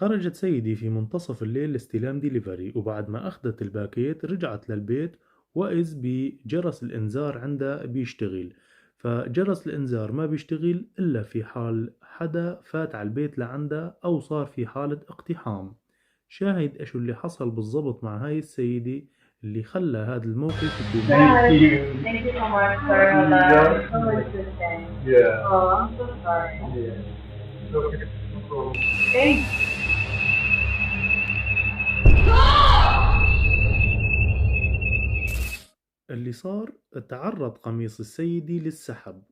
خرجت سيدي في منتصف الليل لاستلام ديليفري، وبعد ما أخذت الباكيت رجعت للبيت وإذ بجرس الإنذار عندها بيشتغل. فجرس الإنذار ما بيشتغل إلا في حال حدا فات على البيت لعندها أو صار في حالة اقتحام. شاهد إيش اللي حصل بالضبط مع هاي السيدة اللي خلى هذا الموقف يكون Thank you. Thank you so much. Sorry about that. So insistent. Yeah. Oh, I'm so sorry. Yeah. Okay. Thanks. اللي صار. تعرض قميص السيدة للسحب،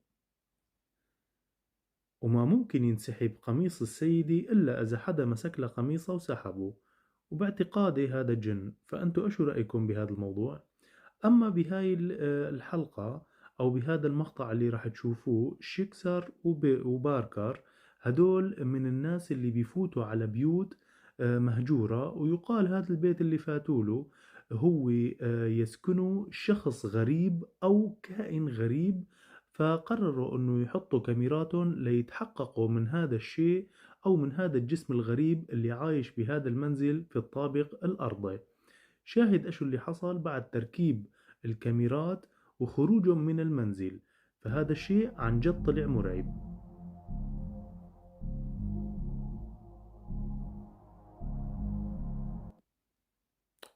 وما ممكن ينسحب قميص السيدة إلا إذا حدا مسك له قميصه وسحبه، وباعتقادي هذا جن. فأنتوا إيش رأيكم بهذا الموضوع؟ أما بهاي الحلقة أو بهذا المقطع اللي راح تشوفوه، شيكسر وباركر هدول من الناس اللي بيفوتوا على بيوت مهجورة، ويقال هذا البيت اللي فاتوله هو يسكنه شخص غريب أو كائن غريب. فقرروا أنه يحطوا كاميراتهم ليتحققوا من هذا الشيء أو من هذا الجسم الغريب اللي عايش بهذا المنزل في الطابق الأرضي. شاهد إيش اللي حصل بعد تركيب الكاميرات وخروجهم من المنزل. فهذا الشيء عن جد طلع مرعب.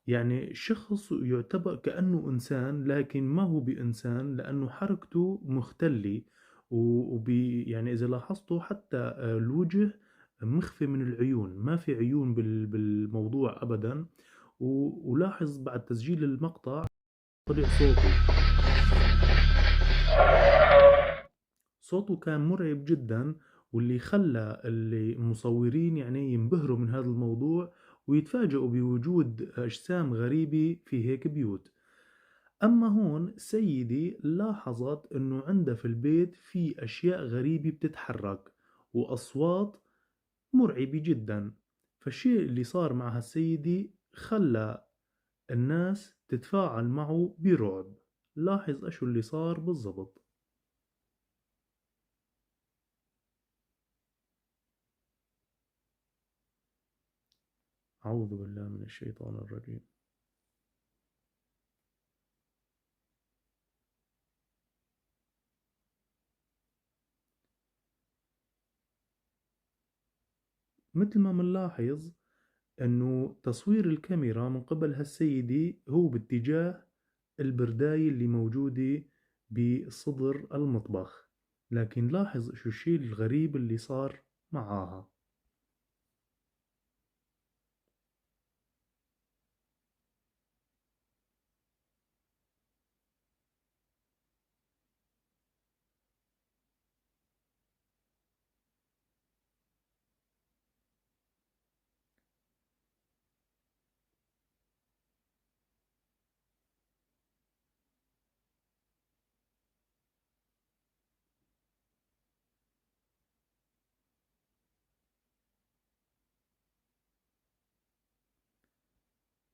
يعني شخص يعتبر كأنه إنسان لكن ما هو بإنسان، لأنه حركته مختلة. يعني إذا لاحظتوا حتى الوجه مخفي من العيون، ما في عيون بالموضوع أبدا. ولاحظ بعد تسجيل المقطع طلع صوته كان مرعب جدا، واللي خلى المصورين يعني ينبهروا من هذا الموضوع ويتفاجئوا بوجود أجسام غريبة في هيك بيوت. أما هون سيدي لاحظت أنه عندها في البيت في أشياء غريبة بتتحرك وأصوات مرعبة جدا. فالشيء اللي صار مع هالسيدة خلى الناس تتفاعل معه برعب. لاحظ أشو اللي صار بالضبط. أعوذ بالله من الشيطان الرجيم. مثل ما منلاحظ أنه تصوير الكاميرا من قبل هالسيدة هو باتجاه البرداية اللي موجودة بصدر المطبخ، لكن لاحظ شو الشيء الغريب اللي صار معاها.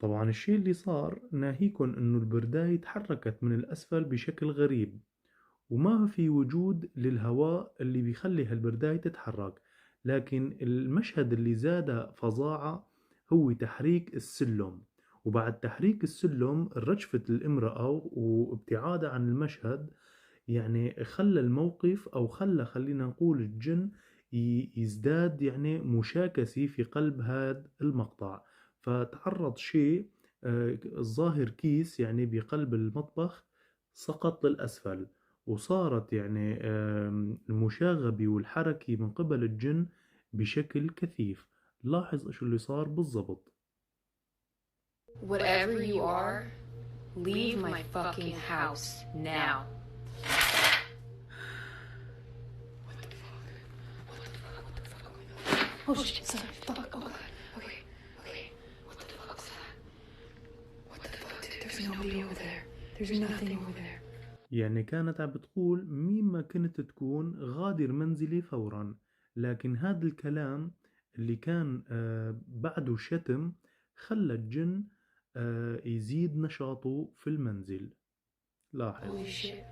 طبعا الشيء اللي صار ناهيكم أنه البرداية تحركت من الأسفل بشكل غريب، وما في وجود للهواء اللي بيخلي هالبرداية تتحرك. لكن المشهد اللي زاد فظاعة هو تحريك السلم. وبعد تحريك السلم رجفة الامرأة وابتعادها عن المشهد، يعني خلى الموقف أو خلينا نقول الجن يزداد يعني مشاكسة في قلب هذا المقطع. فتعرض شيء الظاهر كيس يعني بقلب المطبخ سقط للأسفل، وصارت يعني المشاغبة والحركة من قبل الجن بشكل كثيف. لاحظ ايش اللي صار بالضبط. Whatever you are, leave my fucking house now. Oh shit, sorry, fuck, oh god. Okay, okay. What the fuck's that? What the fuck, dude? There's nobody over there. There's nothing over there. يعني كانت عم بتقول مين ما كنت تكون غادر منزلي فورا، لكن هذا الكلام اللي كان بعده شتم خلى الجن يزيد نشاطه في المنزل. لاحظ. Holy shit.